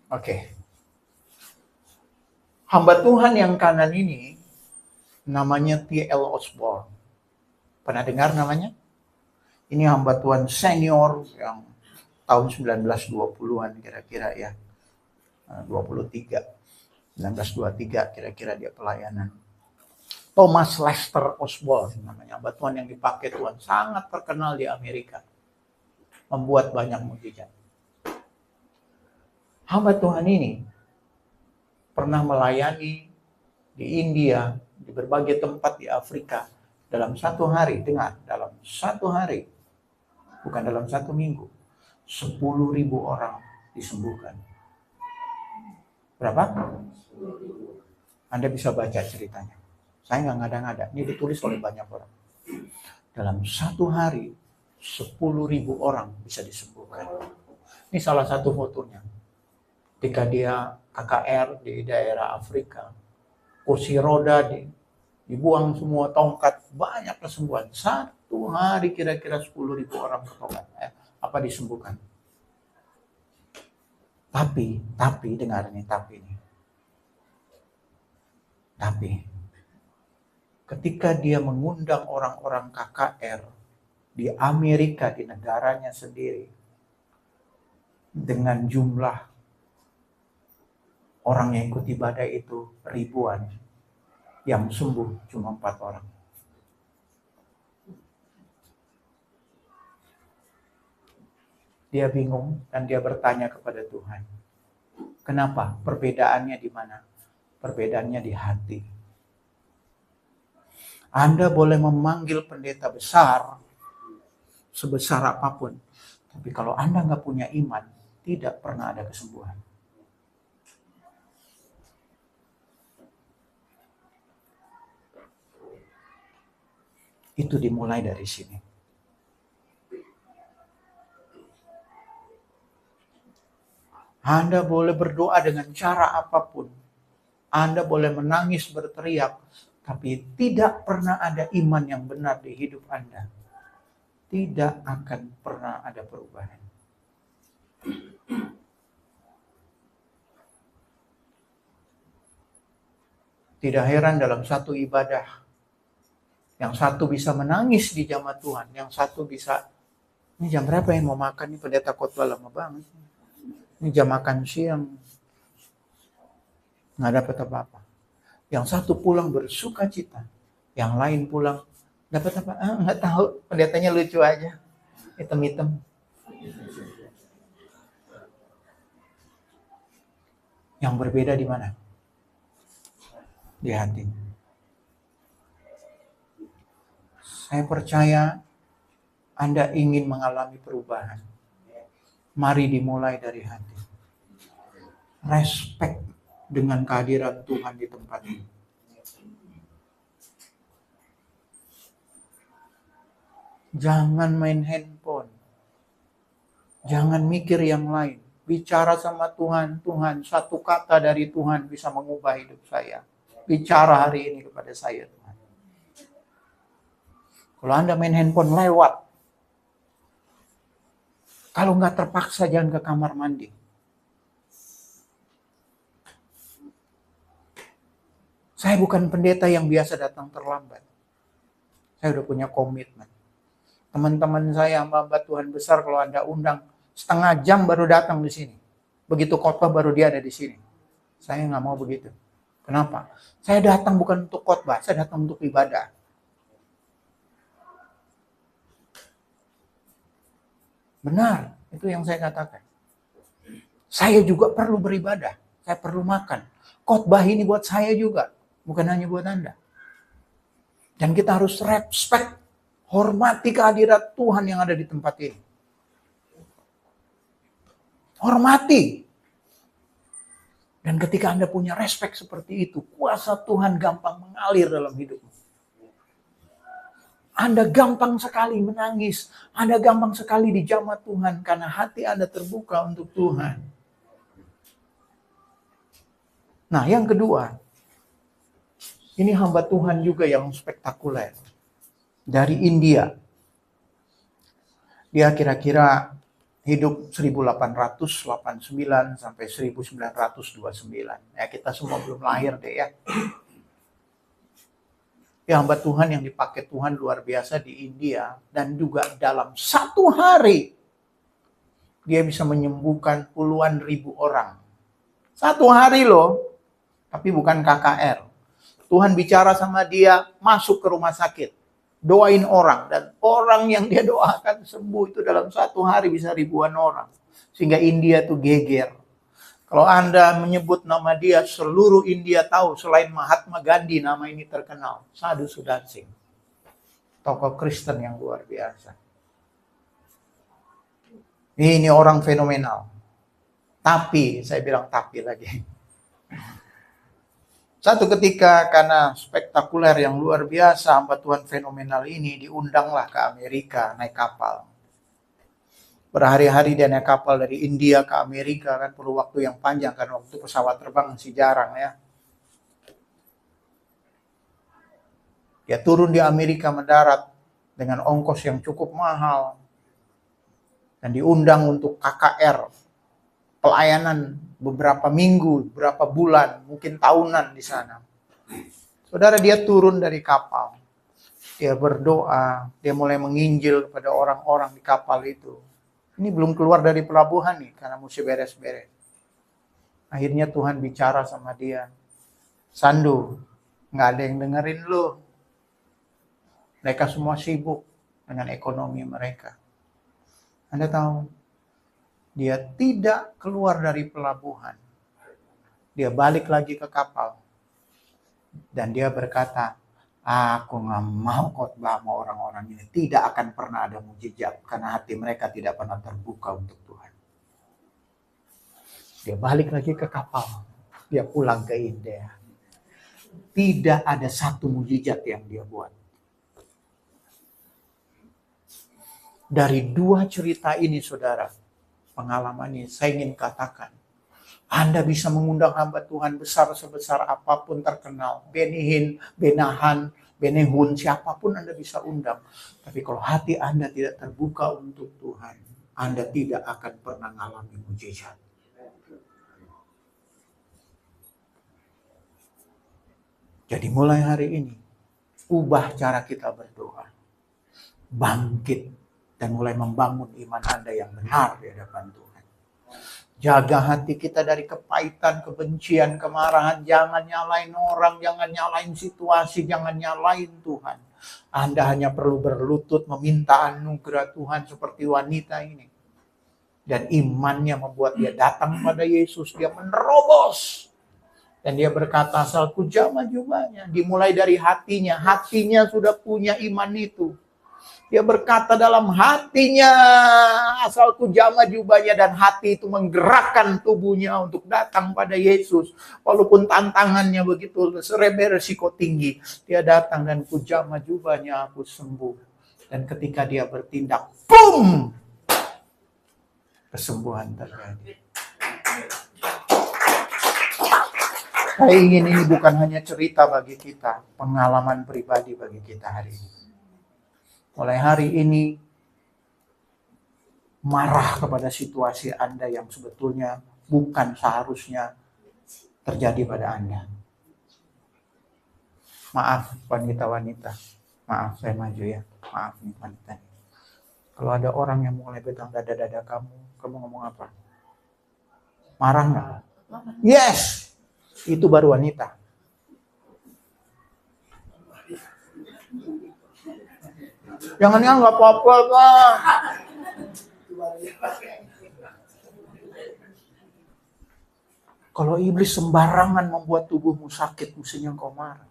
Oke. Hamba Tuhan yang kanan ini namanya T.L. Osborne. Pernah dengar namanya? Ini hamba Tuhan senior yang tahun 1920-an kira-kira ya. 1923 kira-kira dia pelayanan. Thomas Lester Osborne namanya, hamba Tuhan yang dipakai Tuhan, sangat terkenal di Amerika. Membuat banyak mukjizat. Hamba Tuhan ini pernah melayani di India, di berbagai tempat di Afrika dalam satu hari. Dengar, dalam satu hari, bukan dalam satu minggu, 10.000 orang disembuhkan. Berapa? Anda bisa baca ceritanya. Saya nggak ngada-ngada, ini ditulis oleh banyak orang. Dalam satu hari, 10.000 orang bisa disembuhkan. Ini salah satu fotonya. Ketika dia KKR di daerah Afrika, kursi roda dibuang semua, tongkat, banyak kesembuhan. Satu hari kira-kira 10.000 orang ketongkat. Disembuhkan. Tapi dengar nih, tapi ketika dia mengundang orang-orang KKR di Amerika, di negaranya sendiri, dengan jumlah orang yang ikut ibadah itu ribuan, yang sembuh cuma 4 orang. Dia bingung dan dia bertanya kepada Tuhan. Kenapa? Perbedaannya di mana? Perbedaannya di hati. Anda boleh memanggil pendeta besar, sebesar apapun. Tapi kalau Anda nggak punya iman, tidak pernah ada kesembuhan. Itu dimulai dari sini. Anda boleh berdoa dengan cara apapun. Anda boleh menangis, berteriak. Tapi tidak pernah ada iman yang benar di hidup Anda. Tidak akan pernah ada perubahan. Tidak heran dalam satu ibadah, yang satu bisa menangis di jamaat Tuhan, yang satu bisa, ini jam berapa yang mau makan, ini pendeta khotbah lama banget. Ini jam makan siang, nggak dapat apa-apa. Yang satu pulang bersuka cita, yang lain pulang dapat apa? Nggak tahu, pendetanya lucu aja, hitam-hitam. Yang berbeda di mana? Di hati. Saya percaya Anda ingin mengalami perubahan. Mari dimulai dari hati. Respect dengan kehadiran Tuhan di tempat ini. Jangan main handphone. Jangan mikir yang lain. Bicara sama Tuhan. Tuhan, satu kata dari Tuhan bisa mengubah hidup saya. Bicara hari ini kepada saya, Tuhan. Kalau Anda main handphone lewat. Kalau nggak terpaksa jangan ke kamar mandi. Saya bukan pendeta yang biasa datang terlambat. Saya udah punya komitmen. Teman-teman saya, hamba-hamba Tuhan besar, kalau Anda undang, setengah jam baru datang di sini. Begitu khotbah baru dia ada di sini. Saya nggak mau begitu. Kenapa? Saya datang bukan untuk khotbah, saya datang untuk ibadah. Benar, itu yang saya katakan. Saya juga perlu beribadah, saya perlu makan. Khotbah ini buat saya juga, bukan hanya buat Anda. Dan kita harus respect, hormati kehadirat Tuhan yang ada di tempat ini. Hormati. Dan ketika Anda punya respect seperti itu, kuasa Tuhan gampang mengalir dalam hidupmu. Anda gampang sekali menangis. Anda gampang sekali dijamah Tuhan karena hati Anda terbuka untuk Tuhan. Nah, yang kedua, ini hamba Tuhan juga yang spektakuler. Dari India. Dia kira-kira hidup 1889 sampai 1929. Ya, kita semua belum lahir deh ya. Ya, hamba Tuhan yang dipakai Tuhan luar biasa di India. Dan juga dalam satu hari, dia bisa menyembuhkan puluhan ribu orang. Satu hari loh, tapi bukan KKR. Tuhan bicara sama dia, masuk ke rumah sakit. Doain orang, dan orang yang dia doakan sembuh itu dalam satu hari bisa ribuan orang. Sehingga India tuh geger. Kalau Anda menyebut nama dia, seluruh India tahu. Selain Mahatma Gandhi, nama ini terkenal. Sadhu Sudar Singh. Tokoh Kristen yang luar biasa. Ini orang fenomenal. Tapi, saya bilang tapi lagi. Satu ketika karena spektakuler yang luar biasa, hamba Tuhan fenomenal ini diundanglah ke Amerika naik kapal. Berhari-hari dia naik kapal dari India ke Amerika, kan perlu waktu yang panjang, kan waktu pesawat terbang masih jarang ya. Dia turun di Amerika mendarat dengan ongkos yang cukup mahal. Dan diundang untuk KKR, pelayanan beberapa minggu, beberapa bulan, mungkin tahunan di sana. Saudara, dia turun dari kapal. Dia berdoa, dia mulai menginjil kepada orang-orang di kapal itu. Ini belum keluar dari pelabuhan nih, karena mesti beres-beres. Akhirnya Tuhan bicara sama dia. Sandu, nggak ada yang dengerin lo. Mereka semua sibuk dengan ekonomi mereka. Anda tahu, dia tidak keluar dari pelabuhan. Dia balik lagi ke kapal. Dan dia berkata, aku nggak mau khotbah sama orang-orang ini. Tidak akan pernah ada mujizat. Karena hati mereka tidak pernah terbuka untuk Tuhan. Dia balik lagi ke kapal. Dia pulang ke India. Tidak ada satu mujizat yang dia buat. Dari dua cerita ini, saudara, pengalaman ini, saya ingin katakan, Anda bisa mengundang hamba Tuhan besar sebesar apapun terkenal, Benny Hinn, Benahan, Benehun, siapapun Anda bisa undang. Tapi kalau hati Anda tidak terbuka untuk Tuhan, Anda tidak akan pernah mengalami mujizat. Jadi mulai hari ini, ubah cara kita berdoa. Bangkit. Dan mulai membangun iman Anda yang benar di hadapan Tuhan. Jaga hati kita dari kepahitan, kebencian, kemarahan. Jangan nyalain orang, jangan nyalain situasi, jangan nyalain Tuhan. Anda hanya perlu berlutut meminta anugerah Tuhan seperti wanita ini. Dan imannya membuat dia datang pada Yesus. Dia menerobos. Dan dia berkata, asal ku jamah jubahnya. Dimulai dari hatinya. Hatinya sudah punya iman itu. Dia berkata dalam hatinya, asal ku jamah jubahnya, dan hati itu menggerakkan tubuhnya untuk datang pada Yesus. Walaupun tantangannya begitu beresiko tinggi, dia datang dan ku jamah jubahnya, aku sembuh. Dan ketika dia bertindak, boom! Kesembuhan terjadi. Saya ingin ini bukan hanya cerita bagi kita, pengalaman pribadi bagi kita hari ini. Mulai hari ini, marah kepada situasi Anda yang sebetulnya bukan seharusnya terjadi pada Anda. Maaf wanita-wanita, maaf saya maju ya, maaf nih wanita. Kalau ada orang yang mulai pegang dada-dada kamu ngomong apa? Marah nggak? Yes, itu baru wanita. Jangan nggak apa-apa, Pak. Kalau iblis sembarangan membuat tubuhmu sakit, mestinya kau marah.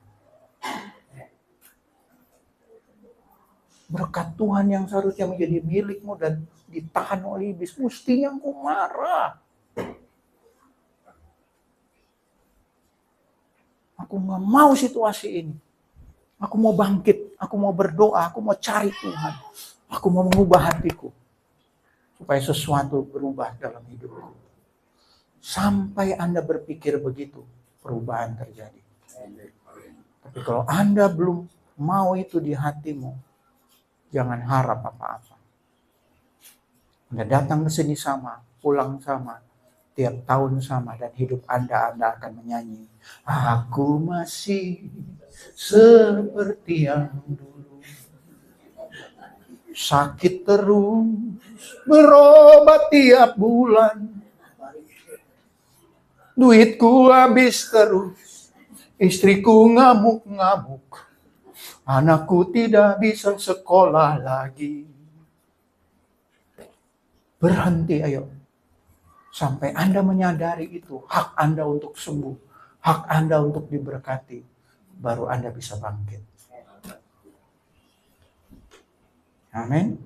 Berkat Tuhan yang seharusnya menjadi milikmu dan ditahan oleh iblis, mestinya kau marah. Aku nggak mau situasi ini. Aku mau bangkit, aku mau berdoa, aku mau cari Tuhan. Aku mau mengubah hatiku. Supaya sesuatu berubah dalam hidupku. Sampai Anda berpikir begitu, perubahan terjadi. Tapi kalau Anda belum mau itu di hatimu, jangan harap apa-apa. Anda datang ke sini sama, pulang sama, tiap tahun sama, dan hidup Anda akan menyanyi. Aku masih seperti yang dulu. Sakit terus, berobat tiap bulan. Duitku habis terus, istriku ngamuk-ngamuk. Anakku tidak bisa sekolah lagi. Berhenti ayo. Sampai Anda menyadari itu, hak Anda untuk sembuh, hak Anda untuk diberkati, baru Anda bisa bangkit. Amin.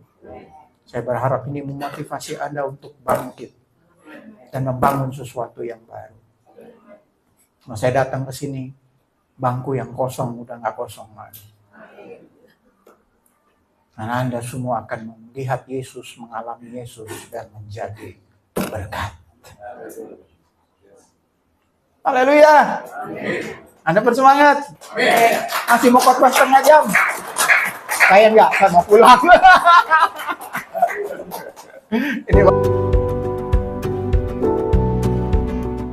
Saya berharap ini memotivasi Anda untuk bangkit dan membangun sesuatu yang baru. Nah, saya datang ke sini, bangku yang kosong udah nggak kosong lagi. Karena Anda semua akan melihat Yesus, mengalami Yesus, dan menjadi berkat. Haleluya. Anda bersemangat. Masih mau khotbah setengah jam. Saya enggak, saya mau pulang. Ini